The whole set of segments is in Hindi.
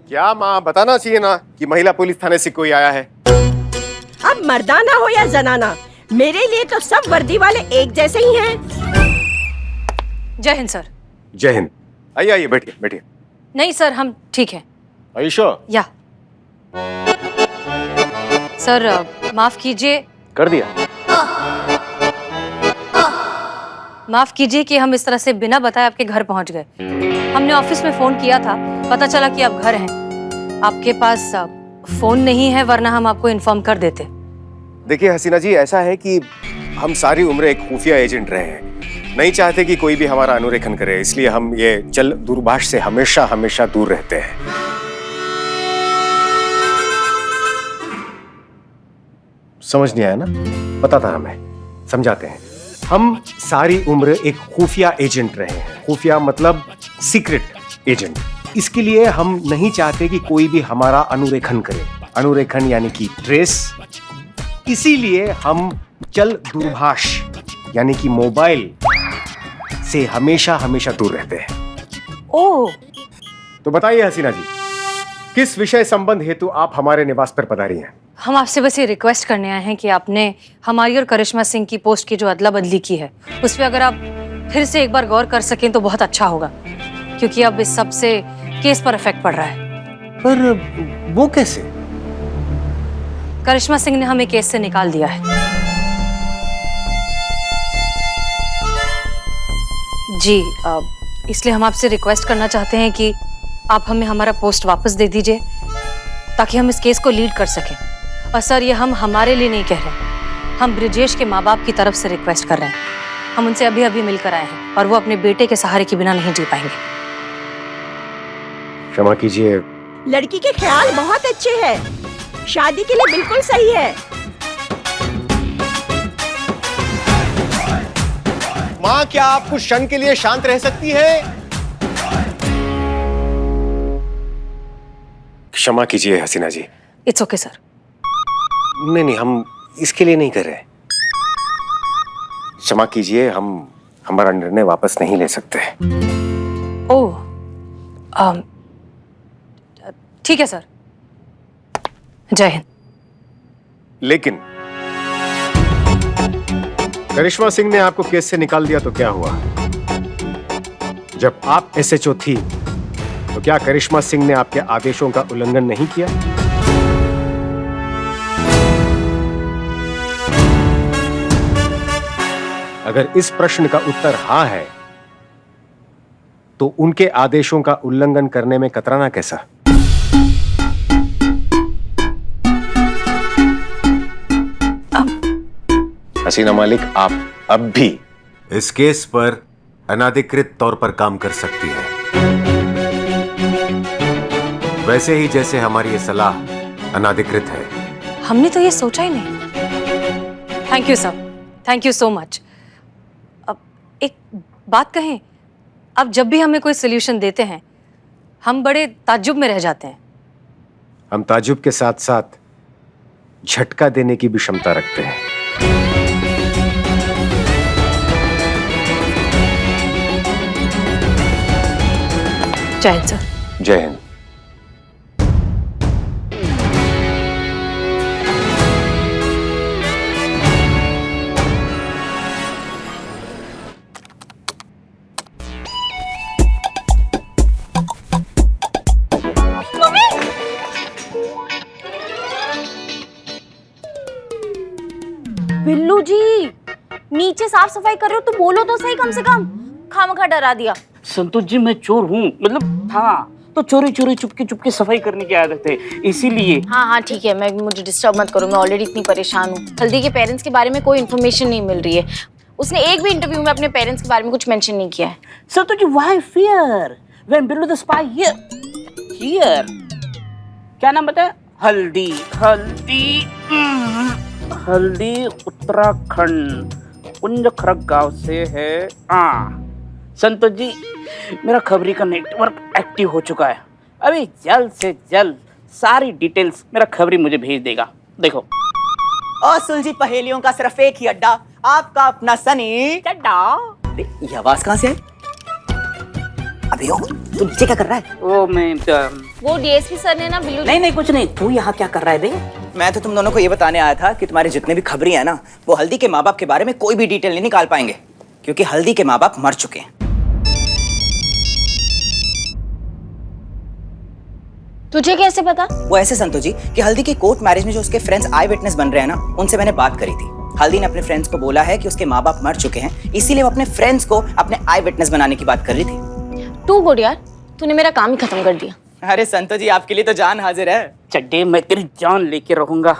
क्या माँ, बताना चाहिए ना कि महिला पुलिस थाने से कोई आया है। अब मर्दाना हो या जनाना, मेरे लिए तो सब वर्दी वाले एक जैसे ही हैं। जय हिंद सर। जय हिंद। आइए आइए, बैठिए बैठिए। नहीं सर, हम ठीक हैं। आयुषो या सर, माफ कीजिए। कर दिया। माफ कीजिए कि हम इस तरह से बिना बताए आपके घर पहुंच गए। हमने ऑफिस में फोन किया था, पता चला कि आप घर हैं। आपके पास फोन नहीं है, वरना हम आपको इन्फॉर्म कर देते। देखिए हसीना जी, ऐसा है कि हम सारी उम्र एक खुफिया एजेंट रहे हैं, नहीं चाहते कि कोई भी हमारा अनुरेखन करे, इसलिए हम ये चल दूरभाष से हमेशा हमेशा दूर रहते हैं। समझ नहीं आया ना? पता था हमें, समझाते हैं। हम सारी उम्र एक खुफिया एजेंट रहे हैं। खुफिया मतलब सीक्रेट एजेंट। इसके लिए हम नहीं चाहते कि कोई भी हमारा अनुरेखन करे। अनुरेखन यानी कि ट्रेस। इसीलिए हम चल दूरभाष यानी कि मोबाइल से हमेशा हमेशा दूर रहते हैं। ओह, तो बताइए हसीना जी, किस विषय संबंध हेतु आप हमारे निवास पर पधारी हैं? हम आपसे बस ये रिक्वेस्ट करने आए हैं कि आपने हमारी और करिश्मा सिंह की पोस्ट की जो अदला बदली की है, उस पर अगर आप फिर से एक बार गौर कर सकें तो बहुत अच्छा होगा, क्योंकि अब इस सब से केस पर इफेक्ट पड़ रहा है। पर वो कैसे? करिश्मा सिंह ने हमें केस से निकाल दिया है। जी, इसलिए हम आपसे रिक्वेस्ट करना चाहते हैं कि आप हमें हमारा पोस्ट वापस दे दीजिए, ताकि हम इस केस को लीड कर सकें। और सर, ये हम हमारे लिए नहीं कह रहे, हम ब्रिजेश के माँ बाप की तरफ से रिक्वेस्ट कर रहे हैं। हम उनसे अभी अभी मिलकर आए हैं और वो अपने बेटे के सहारे के बिना नहीं जी पाएंगे। क्षमा कीजिए। लड़की के ख्याल बहुत अच्छे हैं, शादी के लिए बिल्कुल सही है। माँ, क्या आप कुछ क्षण के लिए शांत रह सकती है? क्षमा कीजिए Hasina ji. It's okay sir. नहीं नहीं, हम इसके लिए नहीं कर रहे। क्षमा कीजिए, हम हमारा निर्णय वापस नहीं ले सकते। ओह, ठीक है सर। जय हिंद। लेकिन करिश्मा सिंह ने आपको केस से निकाल दिया तो क्या हुआ? जब आप एसएचओ थी तो क्या करिश्मा सिंह ने आपके आदेशों का उल्लंघन नहीं किया? अगर इस प्रश्न का उत्तर हाँ है, तो उनके आदेशों का उल्लंघन करने में कतराना कैसा? हसीना मालिक, आप अब भी इस केस पर अनाधिकृत तौर पर काम कर सकती हैं, वैसे ही जैसे हमारी ये सलाह अनाधिकृत है। हमने तो ये सोचा ही नहीं। Thank you sir, thank you so much. अब एक बात कहें, अब जब भी हमें कोई सोल्यूशन देते हैं, हम बड़े ताज्जुब में रह जाते हैं। हम ताज्जुब के साथ साथ झटका देने की भी क्षमता रखते हैं। जय हिंद सर। जय हिंद। बिल्लू जी, नीचे साफ सफाई कर रहे हो तो बोलो तो सही, कम से कम खामखा डरा दिया। संतोष जी, मैं चोर हूँ, मतलब हाँ, तो चोरी चोरी चुपके चुपके सफाई करने की आदत है, इसीलिए। हाँ ठीक है, मुझे डिस्टर्ब मत करो, मैं ऑलरेडी इतनी परेशान हूँ। हल्दी के पेरेंट्स के बारे में कोई इन्फॉर्मेशन नहीं मिल रही है। उसने एक भी इंटरव्यू में अपने पेरेंट्स के बारे में कुछ मेंशन नहीं किया है। Santosh ji, why fear when below the spy here. क्या नाम बताया? हल्दी। हल्दी उत्तराखंड कुंजखरक गांव से है। संतोष जी, मेरा खबरी का नेटवर्क एक्टिव हो चुका है। अभी जल्द से जल्द सारी डिटेल्स मेरा खबरी मुझे भेज देगा। देखो, और सुलझी पहेलियों का सिर्फ एक ही अड्डा, आपका अपना सनी चड्डा। ये आवाज कहाँ से है? अभी हो, तू नीचे क्या कर रहा है? वो डीएसपी सर ने ना बिल्लू नहीं कुछ नहीं, तू यहाँ क्या कर रहा है बे? मैं तो तुम दोनों को ये बताने आया था कि तुम्हारे जितने भी खबरी हैं ना, वो हल्दी के माँ बाप के बारे में कोई भी डिटेल नहीं निकाल पाएंगे, क्योंकि हल्दी के माँ बाप मर चुके हैं। तुझे कैसे पता? वो ऐसे संतोष जी कि हल्दी की कोर्ट मैरिज में जो उसके फ्रेंड्स आई विटनेस बन रहे हैं ना, उनसे मैंने बात करी थी। हल्दी ने अपने फ्रेंड्स को बोला है कि उसके माँ बाप मर चुके हैं, इसीलिए वो अपने फ्रेंड्स को अपने आई विटनेस बनाने की बात कर रही थी। तू गुड यार, तूने मेरा काम ही खत्म कर दिया। अरे संतोष जी, आपके लिए तो जान हाजिर है। चड्डे, मैं तेरी जान लेके रहूंगा।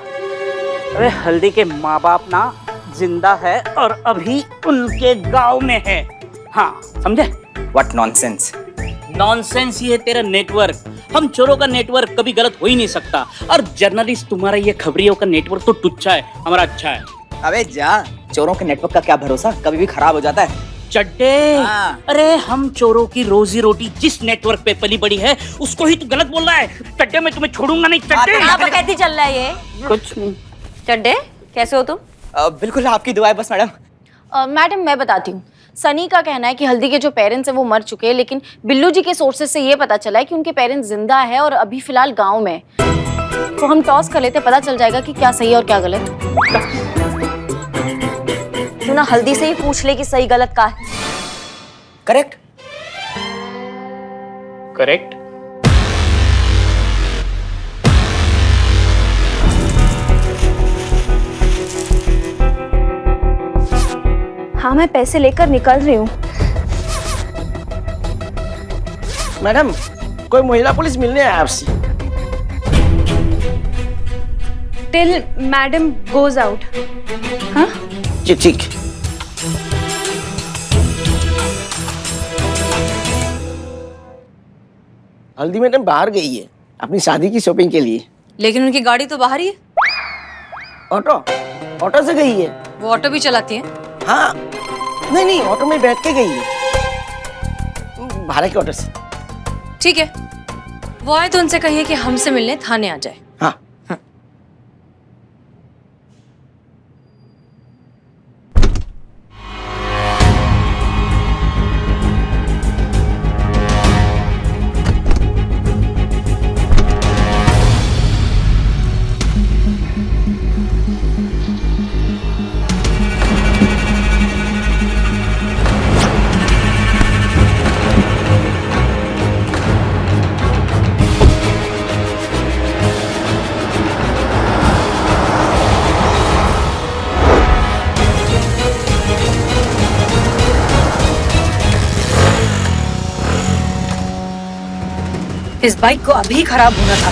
अरे हल्दी के माँ बाप ना जिंदा है और अभी उनके गांव में है। हाँ, समझे? What nonsense. नॉनसेंस ही है तेरा नेटवर्क। हम चोरों का नेटवर्क कभी गलत हो ही नहीं सकता। और जर्नलिस्ट तुम्हारा ये खबरियों का नेटवर्क तो टुच्चा है, हमारा अच्छा है। अबे जा, चोरों के नेटवर्क का क्या भरोसा, कभी भी खराब हो जाता है। चड्डे, अरे हम चोरों की रोजी रोटी जिस नेटवर्क पे पली बड़ी है उसको ही तू गलत बोल रहा है। चड्डे, मैं तुम्हें छोड़ूंगा नहीं। चड्डे, आप कैसे चल रहा है ये? कुछ नहीं। चड्डे, कैसे हो तुम? बिल्कुल आपकी दुआ है बस मैडम। मैडम, मैं बताती हूँ। सनी का कहना है कि हल्दी के जो पेरेंट्स हैं वो मर चुके हैं, लेकिन बिल्लू जी के सोर्सेज से ये पता चला है कि उनके पेरेंट्स जिंदा है और अभी फिलहाल गांव में। तो हम टॉस कर लेते, पता चल जाएगा कि क्या सही है और क्या गलत। क्यों ना हल्दी से ही पूछ ले कि सही गलत का है। करेक्ट। करेक्ट। हाँ, मैं पैसे लेकर निकल रही हूँ। मैडम, कोई महिला पुलिस मिलने आया आपसे। Till madam goes out. हाँ, जी ठीक। हल्दी मैडम बाहर गई है अपनी शादी की शॉपिंग के लिए। लेकिन उनकी गाड़ी तो बाहर ही है। ऑटो से गई है। वो ऑटो भी चलाती है। हाँ, नहीं ऑटो में बैठ के गई है, भाड़े के ऑटो से। ठीक है, वो आए तो उनसे कहिए कि हमसे मिलने थाने आ जाए। हाँ। इस बाइक को अभी खराब होना था।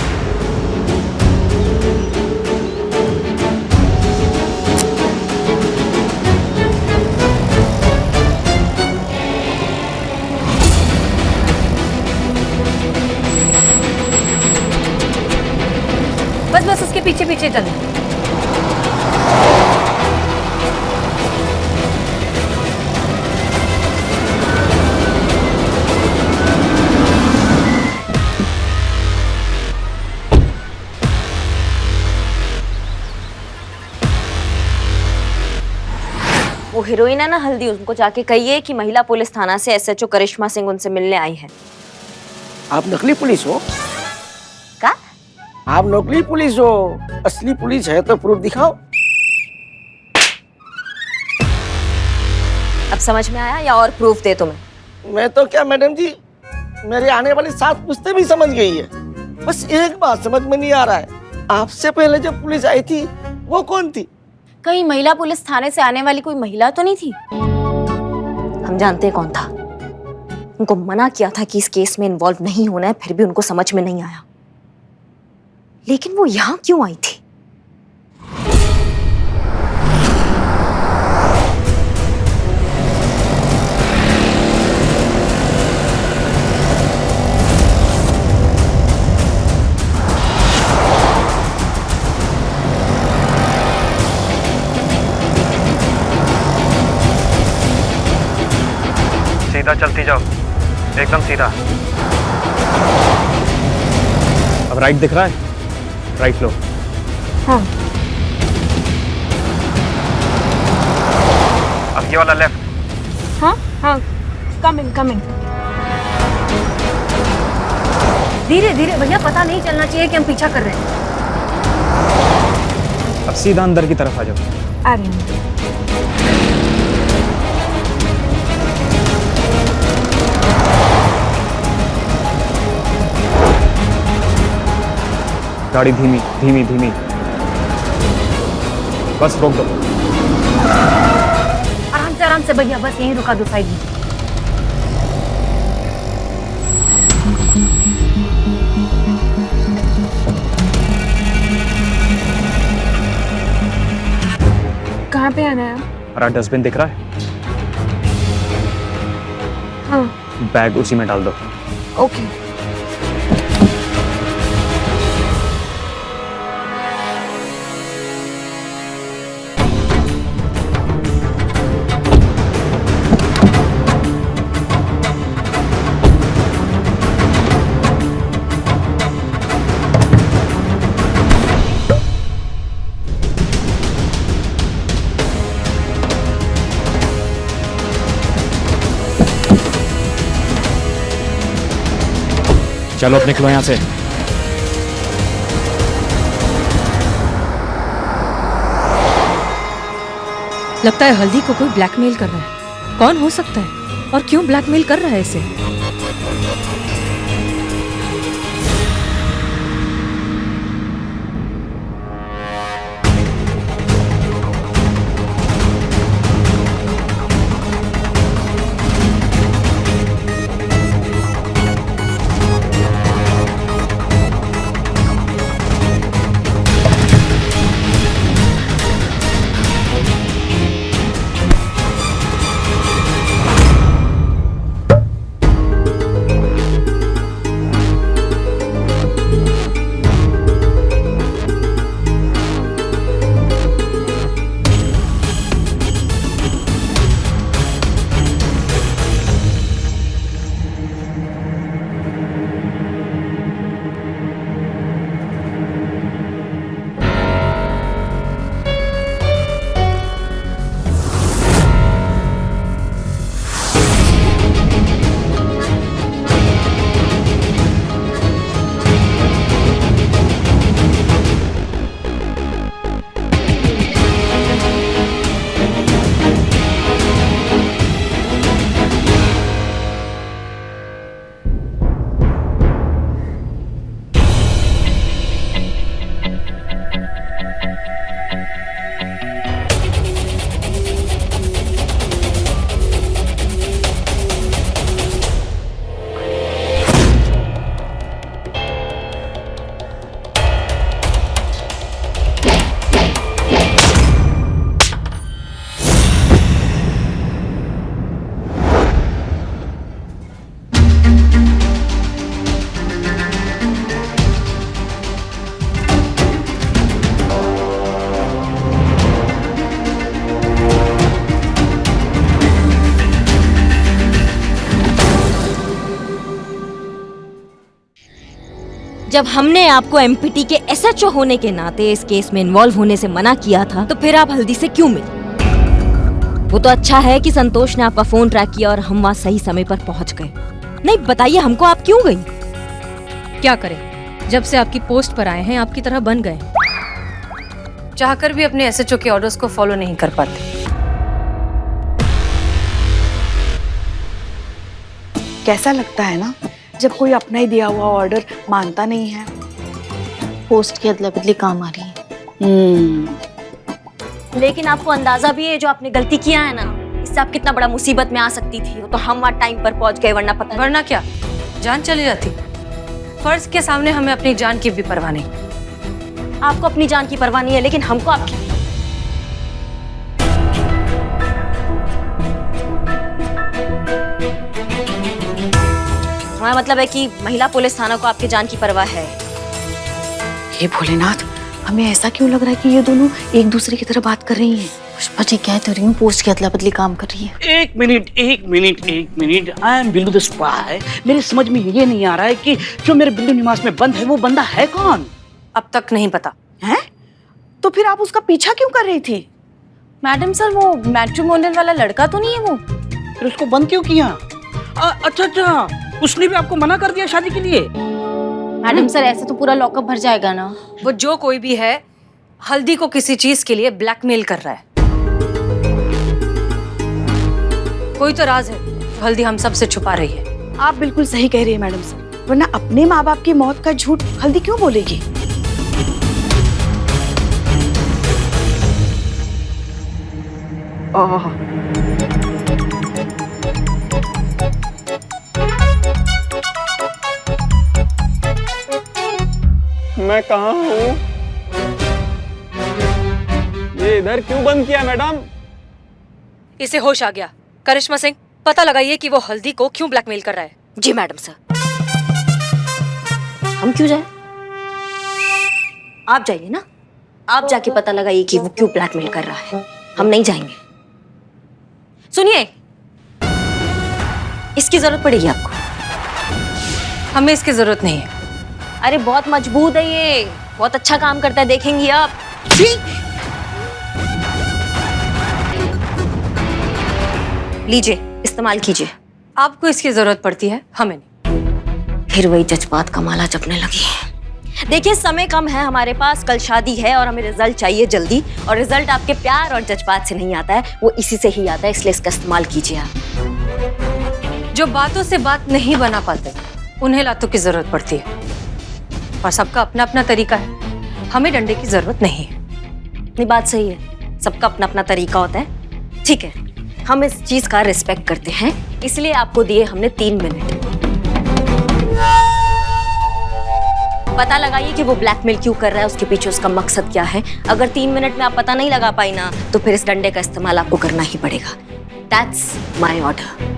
बस उसके पीछे पीछे चल। वो हीरोइन है ना हल्दी, उनको जाके कहिए कि महिला पुलिस थाना से एसएचओ करिश्मा सिंह उनसे मिलने आई है। आप नकली पुलिस हो? का? आप नकली पुलिस हो, असली पुलिस है तो प्रूफ दिखाओ। अब समझ में आया या और प्रूफ दे तुम्हें? मैं तो क्या मैडम जी, मेरे आने वाली 7 पुश्तें भी समझ गई है। बस एक बात समझ में नहीं आ रहा है, आपसे पहले जब पुलिस आई थी वो कौन थी? कहीं महिला पुलिस थाने से आने वाली कोई महिला तो नहीं थी? हम जानते हैं कौन था। उनको मना किया था कि इस केस में इन्वॉल्व नहीं होना है, फिर भी उनको समझ में नहीं आया। लेकिन वो यहाँ क्यों आई थी? सीधा चलती जाओ, एकदम सीधा। अब राइट दिख रहा है? राइट लो। हाँ। अब ये वाला लेफ्ट। हाँ हाँ, कमिंग। धीरे धीरे भैया, पता नहीं चलना चाहिए कि हम पीछा कर रहे हैं। अब सीधा अंदर की तरफ आ जाओ। आ रही हूँ। गाड़ी धीमी। बस रोक दो। आराम से भैया, बस यहीं रुका दो साइड में। कहाँ पे आना है? हरा डस्टबिन दिख रहा है? हाँ। बैग उसी में डाल दो। ओके। चलो अब निकलो यहाँ से। लगता है हल्दी को कोई ब्लैकमेल कर रहा है। कौन हो सकता है और क्यों ब्लैकमेल कर रहा है इसे? जब हमने आपको एमपीटी के एसएचओ होने के नाते इस केस में इन्वॉल्व होने से मना किया था, तो फिर आप हल्दी से क्यों मिले? वो तो अच्छा है कि संतोष ने आपका फोन ट्रैक किया और हम वहाँ सही समय पर पहुंच गए। नहीं बताइए हमको, आप क्यों गई? क्या करें, जब से आपकी पोस्ट पर आए हैं आपकी तरह बन गए। चाहकर भी अपने एसएचओ के ऑर्डर्स को फॉलो नहीं कर पाते। कैसा लगता है ना जब कोई अपना ही दिया हुआ ऑर्डर मानता नहीं है। पोस्ट की अदला बदली काम आ रही है। लेकिन आपको अंदाजा भी है जो आपने गलती किया है ना, इससे आप कितना बड़ा मुसीबत में आ सकती थी। वो तो हम वहाँ टाइम पर पहुंच गए, वरना क्या जान चली जाती। फर्ज के सामने हमें अपनी जान की भी परवाह नहीं। आपको अपनी जान की परवाह नहीं है, लेकिन हमको आपकी। हमारा मतलब है कि महिला पुलिस थाना को आपकी जान की परवाह है। ये भोलेनाथ, हमें ऐसा क्यों लग रहा है कि ये दोनों एक दूसरे की तरह बात कर रही हैं? पुष्पा जी कह तो रही हूँ, पोस्ट की अदला बदली काम कर रही है। एक minute, I am Billu the spy. मेरे समझ में ये नहीं आ रहा है कि जो मेरे बिल्लू निवास में बंद है वो बंदा है कौन? अब तक नहीं पता। हैं? तो फिर आप उसका पीछा क्यों कर रही थी? मैडम सर, वो मैट्रिमोनियल वाला लड़का तो नहीं है वो? फिर उसको बंद क्यों किया? अच्छा, उसने भी आपको मना कर दिया शादी के लिए? मैडम सर, ऐसे तो पूरा लॉकअप भर जाएगा ना। वो जो कोई भी है, हल्दी को किसी चीज के लिए ब्लैकमेल कर रहा है। कोई तो राज है हल्दी हम सब से छुपा रही है। आप बिल्कुल सही कह रही है मैडम सर, वरना अपने माँ बाप की मौत का झूठ हल्दी क्यों बोलेगी? मैं कहाँ हूँ? ये इधर क्यों बंद किया मैडम? इसे होश आ गया। करिश्मा सिंह, पता लगाइए कि वो हल्दी को क्यों ब्लैकमेल कर रहा है। जी मैडम सर। हम क्यों जाए? आप जाइए ना, आप जाके पता लगाइए कि वो क्यों ब्लैकमेल कर रहा है। हम नहीं जाएंगे। सुनिए, इसकी जरूरत पड़ेगी आपको। हमें इसकी जरूरत नहीं है। अरे बहुत मजबूत है ये, बहुत अच्छा काम करता है, देखेंगी आप। लीजिए, इस्तेमाल कीजिए। आपको इसकी जरूरत पड़ती है, हमें नहीं। फिर वही जज्बात का माला जपने लगी। देखिए, समय कम है हमारे पास, कल शादी है और हमें रिजल्ट चाहिए जल्दी, और रिजल्ट आपके प्यार और जज्बात से नहीं आता है, वो इसी से ही आता है, इसलिए इसका इस्तेमाल कीजिए आप। जो बातों से बात नहीं बना पाते उन्हें लातों की जरूरत पड़ती है, और सबका अपना अपना तरीका है। हमें डंडे की जरूरत नहीं है। नहीं, बात सही है, सबका अपना अपना तरीका होता है। ठीक है, हम इस चीज का रिस्पेक्ट करते हैं, इसलिए आपको दिए हमने 3 मिनट। पता लगाइए कि वो ब्लैकमेल क्यों कर रहा है, उसके पीछे उसका मकसद क्या है। अगर 3 मिनट में आप पता नहीं लगा पाई ना, तो फिर इस डंडे का इस्तेमाल आपको करना ही पड़ेगा। That's my order.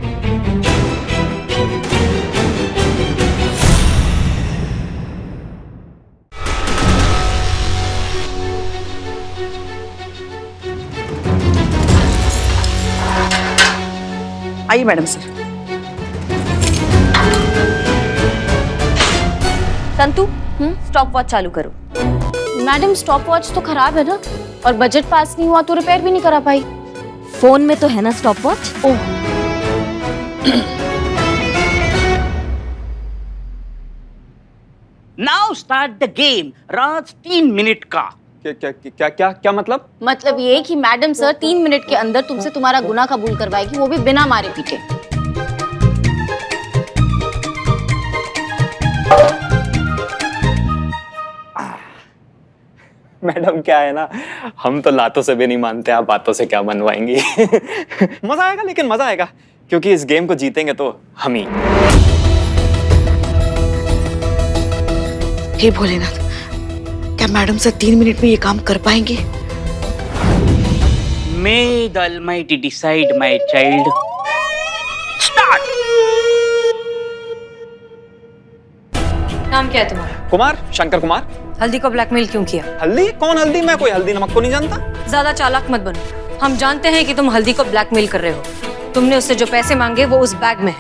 आइए मैडम सर। तंतु, स्टॉप वॉच चालू करो। मैडम, स्टॉप वॉच तो खराब है ना, और बजट पास नहीं हुआ तो रिपेयर भी नहीं करा पाई। फोन में तो है ना stop watch. Oh, now start the game. Raj 3 minute का। क्या मतलब? मतलब ये कि मैडम सर 3 मिनट के अंदर तुमसे तुम्हारा गुनाह कबूल करवाएगी, वो भी बिना मारे पीटे। मैडम क्या है ना, हम तो लातों से भी नहीं मानते, आप बातों से क्या मनवाएंगी। मजा आएगा, लेकिन मजा आएगा क्योंकि इस गेम को जीतेंगे तो हम ही। हे भोलेनाथ, क्या मैडम सर 3 मिनट में ये काम कर पाएंगे? May the Almighty decide, my child. Start. नाम क्या है तुम्हारा? कुमार, शंकर कुमार। हल्दी को ब्लैकमेल क्यों किया? हल्दी? कौन हल्दी? मैं कोई हल्दी नमक को नहीं जानता। ज्यादा चालाक मत बनो। हम जानते हैं कि तुम हल्दी को ब्लैकमेल कर रहे हो। तुमने उससे जो पैसे मांगे वो उस बैग में है।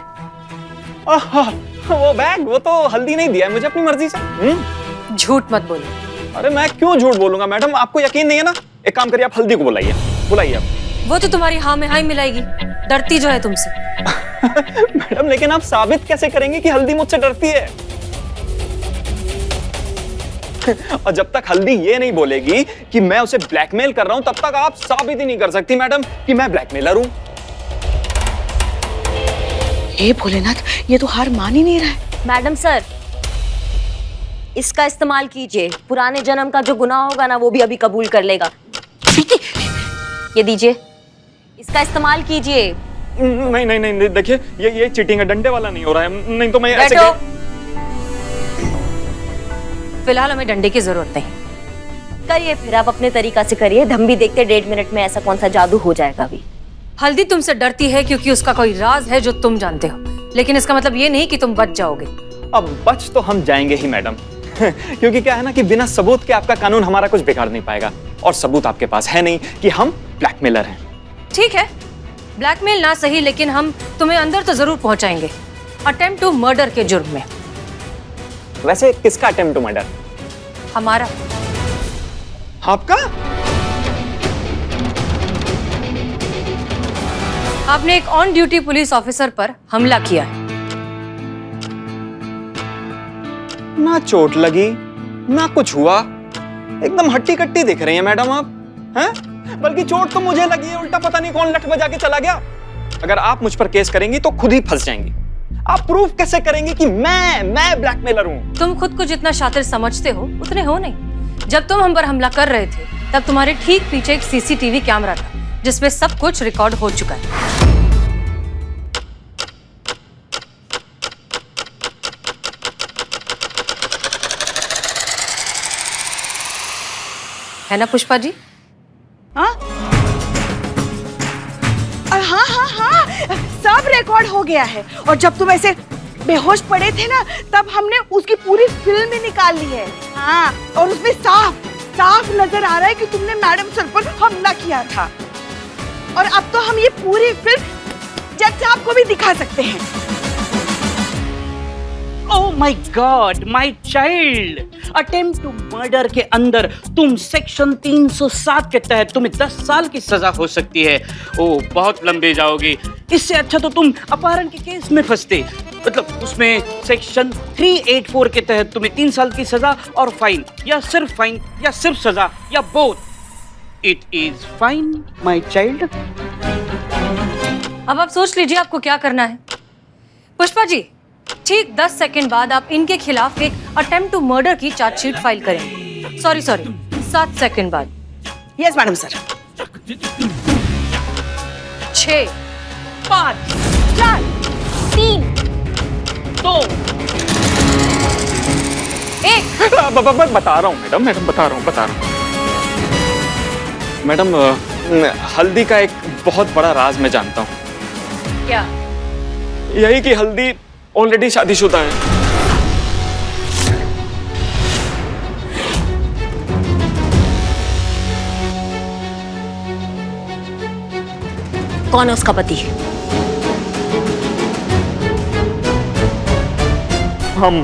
वो बैग, वो तो हल्दी नहीं दिया है मुझे अपनी मर्जी से। झूठ मत बोलो। अरे मैं क्यों झूठ बोलूंगा मैडम, आपको यकीन नहीं है ना? एक काम करिए, आप हल्दी को बुलाइए, बुलाइए आप। वो तो तुम्हारी हाँ में हाँ ही मिलाएगी, डरती जो है तुमसे। मैडम, लेकिन आप साबित कैसे करेंगे कि हल्दी मुझसे डरती है? और जब तक हल्दी ये नहीं बोलेगी कि मैं उसे ब्लैकमेल कर रहा हूं, तब तक आप साबित ही नहीं कर सकती मैडम कि मैं ब्लैकमेलर हूं। हे भोलेनाथ, ये तो हार मान ही नहीं रहा है। मैडम सर, इसका इस्तेमाल कीजिए। पुराने जन्म का जो गुनाह होगा ना, वो भी अभी कबूल कर लेगा। ये दीजिए, इसका इस्तेमाल कीजिए। नहीं नहीं नहीं, देखिए ये चीटिंग है, डंडे वाला नहीं हो रहा है। नहीं तो मैं ऐसे फिलहाल हमें डंडे की जरूरत नहीं। करिए फिर, आप अपने तरीका से करिए। हम भी देखते 1.5 मिनट में ऐसा कौन सा जादू हो जाएगा अभी। हल्दी तुमसे डरती है क्योंकि उसका कोई राज है जो तुम जानते हो, लेकिन इसका मतलब ये नहीं कि तुम बच जाओगे। अब बच तो हम जाएंगे ही मैडम। क्योंकि क्या है ना कि बिना सबूत के आपका कानून हमारा कुछ बिगाड़ नहीं पाएगा, और सबूत आपके पास है नहीं कि हम ब्लैकमेलर हैं। ठीक है, ब्लैकमेल ना सही, लेकिन हम तुम्हें अंदर तो जरूर पहुंचाएंगे, अटेम्प्ट टू मर्डर के जुर्म में। वैसे किसका अटेम्प्ट टू मर्डर? हमारा। आपका? आपने एक ऑन ड्यूटी पुलिस ऑफिसर पर हमला किया है। ना चोट लगी ना कुछ हुआ, एकदम हट्टी कट्टी दिख रही है मैडम आप, हैं? बल्कि चोट तो मुझे लगी है, उल्टा पता नहीं कौन लठ बजा के चला गया। अगर आप मुझ पर केस करेंगी तो खुद ही फंस जाएंगी। आप प्रूफ कैसे करेंगे कि मैं ब्लैकमेलर हूं? तुम खुद को जितना शातिर समझते हो उतने हो नहीं। जब तुम हम पर हमला कर रहे थे तब तुम्हारे ठीक पीछे एक सीसीटीवी कैमरा था जिसमें सब कुछ रिकॉर्ड हो चुका है ना पुष्पा जी? हाँ हाँ हाँ हाँ, सब रिकॉर्ड हो गया है। और जब तुम ऐसे बेहोश पड़े थे ना, तब हमने उसकी पूरी फिल्म ही निकाल ली है। हाँ, और उसमें साफ साफ नजर आ रहा है कि तुमने मैडम सर पर हमला किया था। और अब तो हम ये पूरी फिल्म जज साहब को भी दिखा सकते हैं। Oh my god, my child, attempt to murder के अंदर तुम सेक्शन 307 के तहत तुम्हें 10 साल की सजा हो सकती है। ओह, बहुत लंबे जाओगे। इससे अच्छा तो तुम अपहरण के केस में फंसते, मतलब उसमें सेक्शन 384 के तहत तुम्हें 3 साल की सजा और फाइन, या सिर्फ सजा, या both. It is fine my child. अब आप सोच लीजिए आपको क्या करना है। पुष्पा जी, ठीक 10 सेकंड बाद आप इनके खिलाफ एक अटेम्प्ट टू मर्डर की चार्जशीट फाइल करेंगे। सॉरी 7 सेकंड बाद। Yes madam sir. 6 5 4 3 2 1। बता रहा हूँ मैडम, बता रहा हूँ मैडम। हल्दी का एक बहुत बड़ा राज मैं जानता हूँ। क्या? यही कि हल्दी ऑलरेडी शादीशुदा है। कौन है उसका पति? हम